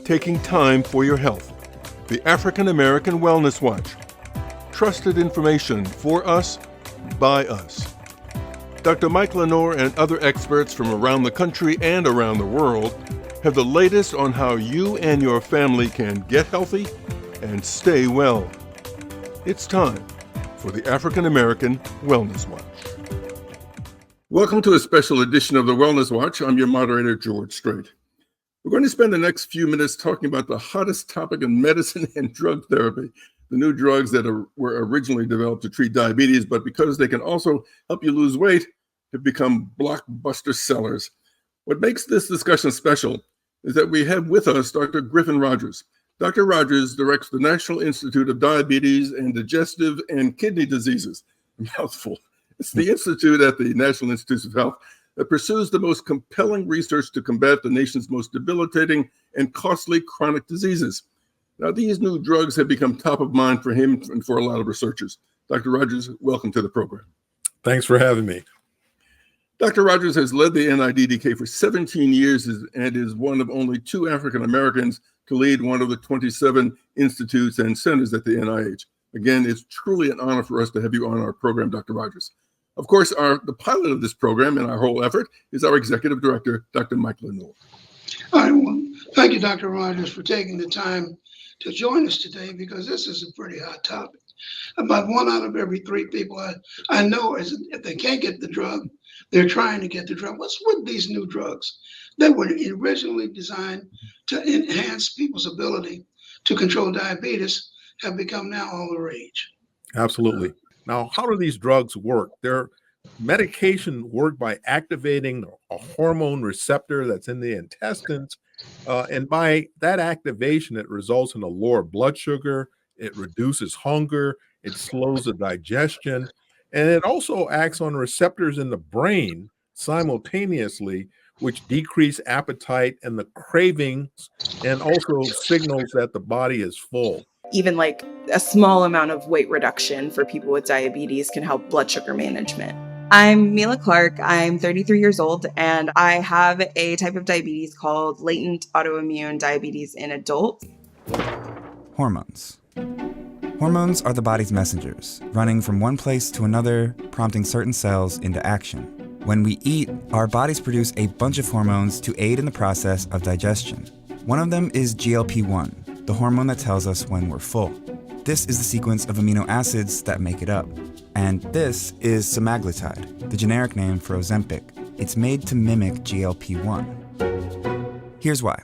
taking time for your health. The African American Wellness Watch. Trusted information for us, by us. Dr. Mike LeNoir and other experts from around the country and around the world have the latest on how you and your family can get healthy and stay well. It's time for the African American Wellness Watch. Welcome to a special edition of the Wellness Watch. I'm your moderator, George Strait. We're going to spend the next few minutes talking about the hottest topic in medicine and drug therapy, the new drugs that were originally developed to treat diabetes, but because they can also help you lose weight, have become blockbuster sellers. What makes this discussion special is that we have with us Dr. Griffin Rodgers. Dr. Rodgers directs the National Institute of Diabetes and Digestive and Kidney Diseases. A mouthful. It's the institute at the National Institutes of Health that pursues the most compelling research to combat the nation's most debilitating and costly chronic diseases. Now, these new drugs have become top of mind for him and for a lot of researchers. Dr. Rodgers, welcome to the program. Thanks for having me. Dr. Rodgers has led the NIDDK for 17 years and is one of only 2 African Americans to lead one of the 27 institutes and centers at the NIH. Again, it's truly an honor for us to have you on our program, Dr. Rodgers. Of course, the pilot of this program and our whole effort is our executive director, Dr. Mike LeNoir. All right, well, thank you, Dr. Rodgers, for taking the time to join us today, because this is a pretty hot topic. About 1 out of every 3 people I know, if they can't get the drug, they're trying to get the drug. What's with these new drugs? They were originally designed to enhance people's ability to control diabetes, have become now all the rage. Absolutely. Now, how do these drugs work? Their medication work by activating a hormone receptor that's in the intestines. And by that activation, it results in a lower blood sugar. It reduces hunger. It slows the digestion. And it also acts on receptors in the brain simultaneously, which decrease appetite and the cravings, and also signals that the body is full. Even like a small amount of weight reduction for people with diabetes can help blood sugar management. I'm Mila Clark. I'm 33 years old, and I have a type of diabetes called latent autoimmune diabetes in adults. Hormones. Hormones are the body's messengers, running from one place to another, prompting certain cells into action. When we eat, our bodies produce a bunch of hormones to aid in the process of digestion. One of them is GLP-1, the hormone that tells us when we're full. This is the sequence of amino acids that make it up. And this is semaglutide, the generic name for Ozempic. It's made to mimic GLP-1. Here's why.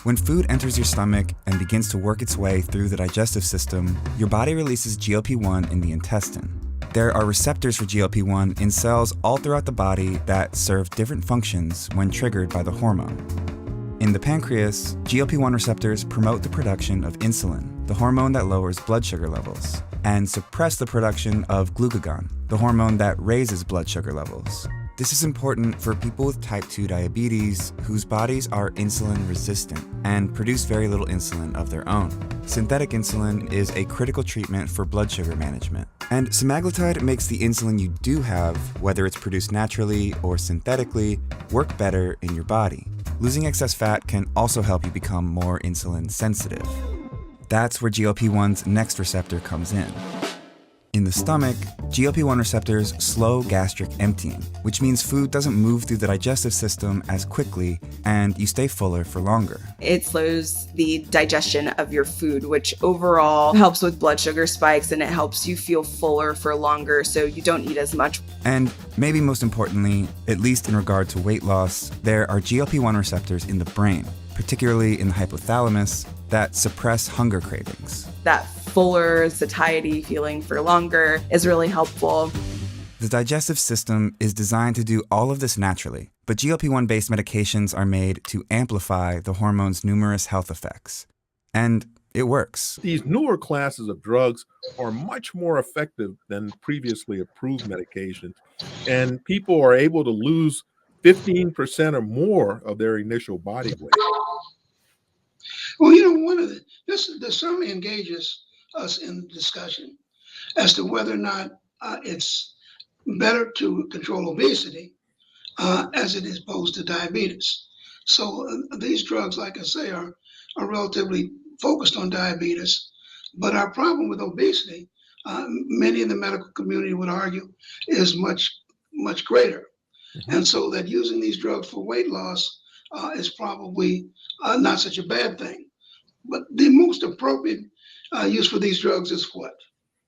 When food enters your stomach and begins to work its way through the digestive system, your body releases GLP-1 in the intestine. There are receptors for GLP-1 in cells all throughout the body that serve different functions when triggered by the hormone. In the pancreas, GLP-1 receptors promote the production of insulin, the hormone that lowers blood sugar levels, and suppress the production of glucagon, the hormone that raises blood sugar levels. This is important for people with type 2 diabetes whose bodies are insulin resistant and produce very little insulin of their own. Synthetic insulin is a critical treatment for blood sugar management. And semaglutide makes the insulin you do have, whether it's produced naturally or synthetically, work better in your body. Losing excess fat can also help you become more insulin sensitive. That's where GLP-1's next receptor comes in. In the stomach, GLP-1 receptors slow gastric emptying, which means food doesn't move through the digestive system as quickly, and you stay fuller for longer. It slows the digestion of your food, which overall helps with blood sugar spikes, and it helps you feel fuller for longer, so you don't eat as much. And maybe most importantly, at least in regard to weight loss, there are GLP-1 receptors in the brain, particularly in the hypothalamus, that suppress hunger cravings. That fuller, satiety feeling for longer is really helpful. The digestive system is designed to do all of this naturally, but GLP-1 based medications are made to amplify the hormone's numerous health effects. And it works. These newer classes of drugs are much more effective than previously approved medications, and people are able to lose 15% or more of their initial body weight. Well, you know, this certainly engages us in the discussion as to whether or not it's better to control obesity as it is opposed to diabetes. So these drugs, like I say, are are relatively focused on diabetes. But our problem with obesity, many in the medical community would argue, is much greater. And so that using these drugs for weight loss is probably not such a bad thing. But the most appropriate use for these drugs is what?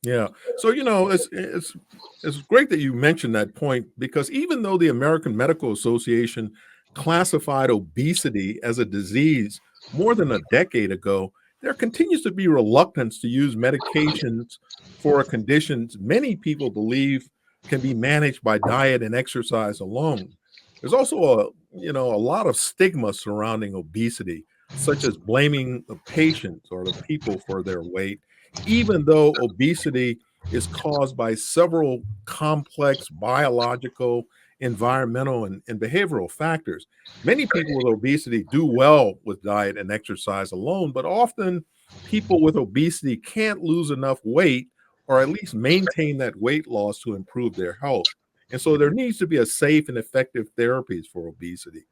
Yeah. So, it's great that you mentioned that point, because even though the American Medical Association classified obesity as a disease more than a decade ago, there continues to be reluctance to use medications for conditions many people believe can be managed by diet and exercise alone. There's also a lot of stigma surrounding obesity, such as blaming the patients or the people for their weight, even though obesity is caused by several complex biological, environmental, and behavioral factors. Many people with obesity do well with diet and exercise alone, but often people with obesity can't lose enough weight or at least maintain that weight loss to improve their health. And so there needs to be a safe and effective therapies for obesity.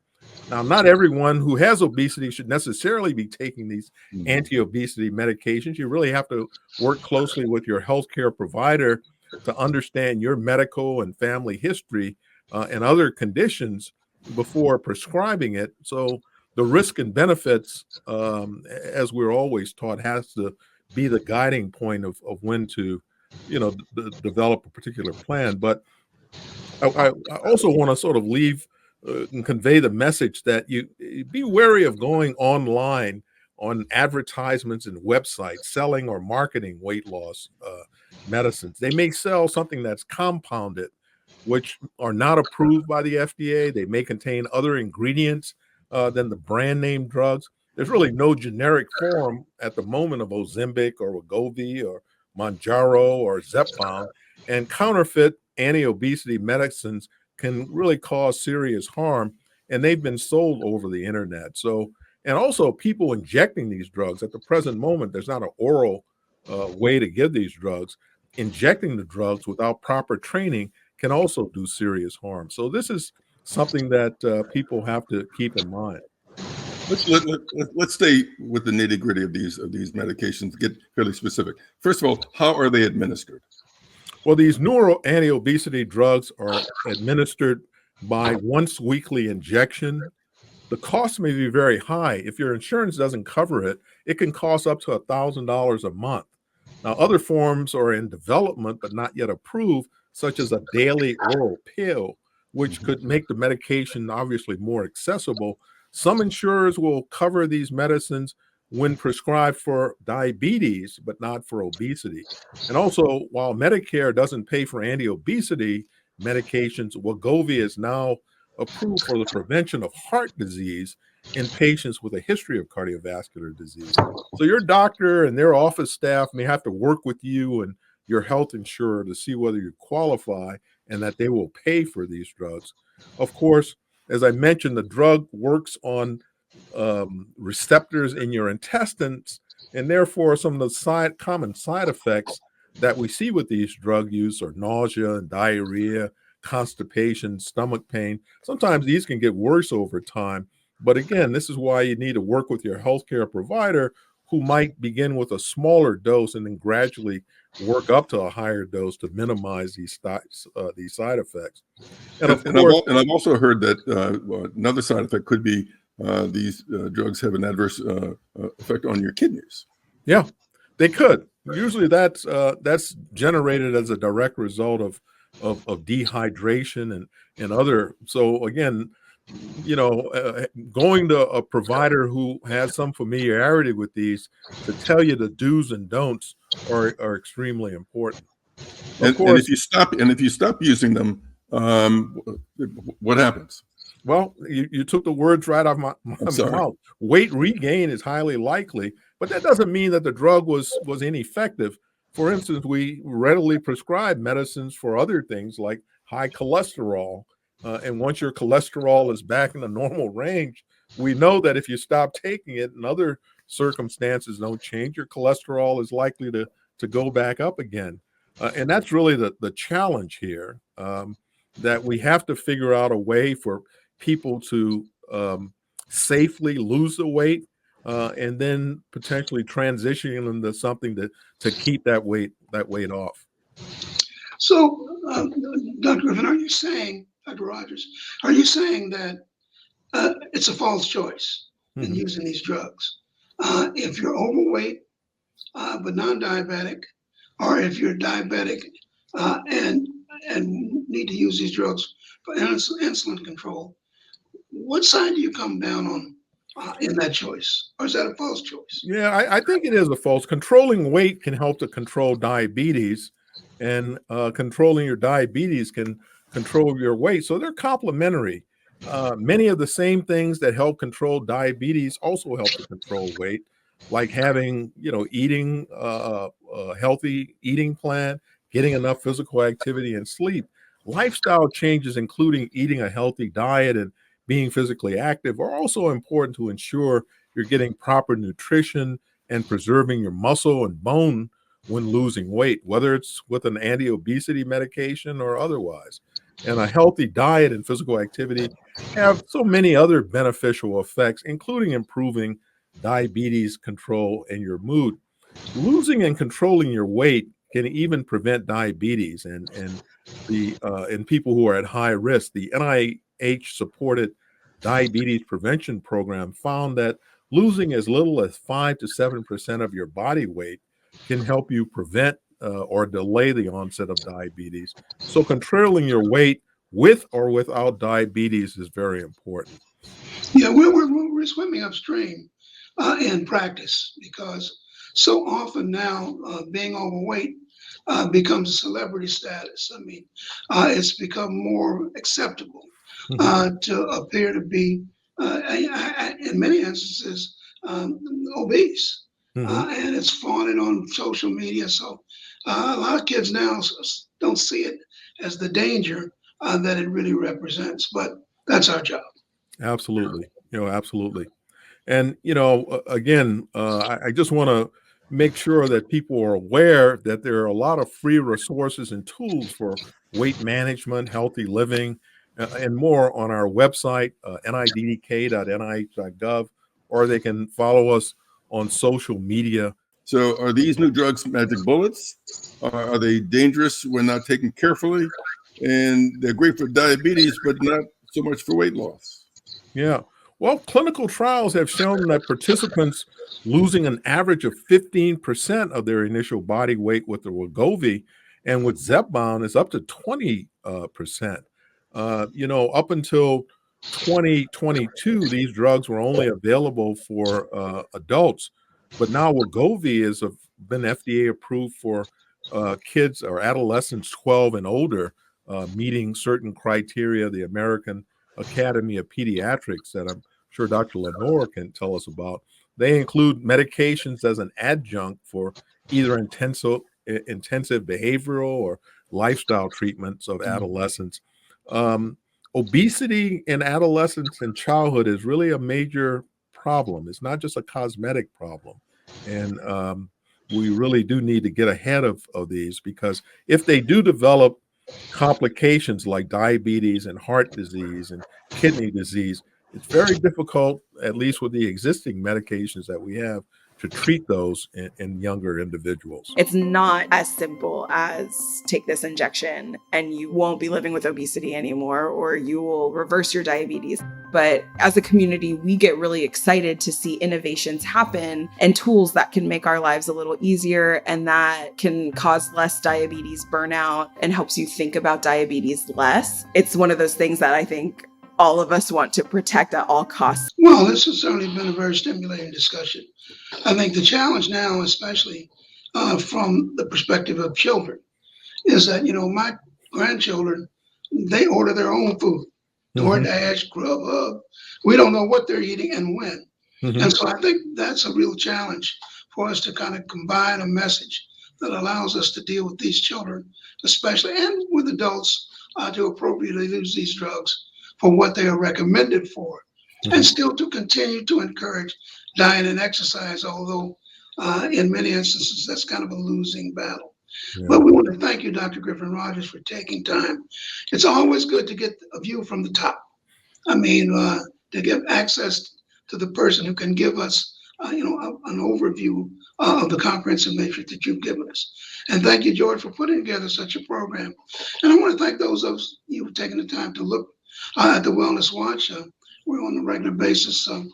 Now, not everyone who has obesity should necessarily be taking these anti-obesity medications. You really have to work closely with your healthcare provider to understand your medical and family history and other conditions before prescribing it. So the risk and benefits, as we're always taught, has to be the guiding point of when to, develop a particular plan. But I also want to sort of leave and convey the message that you be wary of going online on advertisements and websites selling or marketing weight loss medicines. They may sell something that's compounded, which are not approved by the FDA. They may contain other ingredients than the brand name drugs. There's really no generic form at the moment of Ozempic or Wegovy or Mounjaro or Zepbound, and counterfeit anti-obesity medicines can really cause serious harm, and they've been sold over the internet. So, and also people injecting these drugs at the present moment, there's not an oral way to give these drugs. Injecting the drugs without proper training can also do serious harm. So this is something that people have to keep in mind. Let's stay with the nitty-gritty of these medications, get fairly specific. First of all, how are they administered? Well, these neuro anti-obesity drugs are administered by once weekly injection. The cost may be very high. If your insurance doesn't cover it, it can cost up to $1,000 a month. Now, other forms are in development but not yet approved, such as a daily oral pill, which could make the medication obviously more accessible. Some insurers will cover these medicines when prescribed for diabetes, but not for obesity. And also, while Medicare doesn't pay for anti-obesity medications, Wegovy is now approved for the prevention of heart disease in patients with a history of cardiovascular disease. So your doctor and their office staff may have to work with you and your health insurer to see whether you qualify and that they will pay for these drugs. Of course, as I mentioned, the drug works on receptors in your intestines, and therefore some of the common side effects that we see with these drug use are nausea and diarrhea, constipation, stomach pain. Sometimes these can get worse over time. But again, this is why you need to work with your healthcare provider, who might begin with a smaller dose and then gradually work up to a higher dose to minimize these side effects. And I've also heard that another side effect could be these drugs have an adverse effect on your kidneys. Yeah, they could. Usually that's generated as a direct result of dehydration and other. So again, going to a provider who has some familiarity with these to tell you the do's and don'ts are extremely important. And if you stop using them, what happens? Well, you took the words right off my mouth. Weight regain is highly likely, but that doesn't mean that the drug was ineffective. For instance, we readily prescribe medicines for other things like high cholesterol. And once your cholesterol is back in the normal range, we know that if you stop taking it and other circumstances don't change, your cholesterol is likely to go back up again. And that's really the challenge here, that we have to figure out a way for people to safely lose the weight and then potentially transitioning them to something to keep that weight off. So, Dr. Griffin, are you saying, Dr. Rodgers, are you saying that it's a false choice in using these drugs? If you're overweight but non-diabetic, or if you're diabetic and need to use these drugs for insulin control, what side do you come down on in that choice, or is that a false choice? Yeah, I think it is a false. Controlling weight can help to control diabetes, and controlling your diabetes can control your weight. So they're complementary. Many of the same things that help control diabetes also help to control weight, like having, eating a healthy eating plan, getting enough physical activity and sleep. Lifestyle changes, including eating a healthy diet and being physically active, are also important to ensure you're getting proper nutrition and preserving your muscle and bone when losing weight, whether it's with an anti-obesity medication or otherwise. And a healthy diet and physical activity have so many other beneficial effects, including improving diabetes control and your mood. Losing and controlling your weight can even prevent diabetes, and the in people who are at high risk. The NIH supported diabetes prevention program found that losing as little as 5 to 7% of your body weight can help you prevent or delay the onset of diabetes. So controlling your weight with or without diabetes is very important. Yeah, we're swimming upstream in practice, because so often now being overweight becomes a celebrity status. I mean, it's become more acceptable to appear to be, in many instances, obese. And it's flaunted on social media. So a lot of kids now don't see it as the danger that it really represents. But that's our job. Absolutely. Absolutely. And, again, I just want to make sure that people are aware that there are a lot of free resources and tools for weight management, healthy living, and more on our website, niddk.nih.gov, or they can follow us on social media. So are these new drugs magic bullets? Are they dangerous when not taken carefully? And they're great for diabetes, but not so much for weight loss. Yeah. Well, clinical trials have shown that participants losing an average of 15% of their initial body weight with the Wegovy, and with Zepbound is up to 20%. Up until 2022, these drugs were only available for adults, but now Wegovy has been FDA approved for kids or adolescents 12 and older, meeting certain criteria, the American Academy of Pediatrics, that I'm sure Dr. LeNoir can tell us about. They include medications as an adjunct for either intensive behavioral or lifestyle treatments of adolescents. Obesity in adolescence and childhood is really a major problem. It's not just a cosmetic problem. And we really do need to get ahead of these, because if they do develop complications like diabetes and heart disease and kidney disease, it's very difficult, at least with the existing medications that we have, to treat those in younger individuals. It's not as simple as take this injection and you won't be living with obesity anymore, or you will reverse your diabetes. But as a community, we get really excited to see innovations happen and tools that can make our lives a little easier and that can cause less diabetes burnout and helps you think about diabetes less. It's one of those things that I think all of us want to protect at all costs. Well, this has certainly been a very stimulating discussion. I think the challenge now, especially from the perspective of children, is that, my grandchildren, they order their own food. DoorDash, Grubhub. We don't know what they're eating and when. And so I think that's a real challenge for us to kind of combine a message that allows us to deal with these children, especially, and with adults, to appropriately use these drugs for what they are recommended for, and still to continue to encourage diet and exercise, although in many instances that's kind of a losing battle. Yeah. But we want to thank you, Dr. Griffin Rodgers, for taking time. It's always good to get a view from the top. I mean, to give access to the person who can give us an overview of the comprehensive matrix that you've given us. And thank you, George, for putting together such a program. And I want to thank those of you who've taken the time to look at the Wellness Watch. We're on a regular basis, and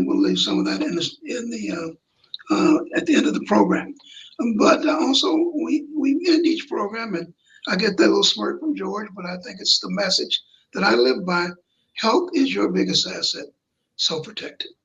we'll leave some of that at the end of the program. But also, we end each program, and I get that little smirk from George, but I think it's the message that I live by. Health is your biggest asset, so protect it.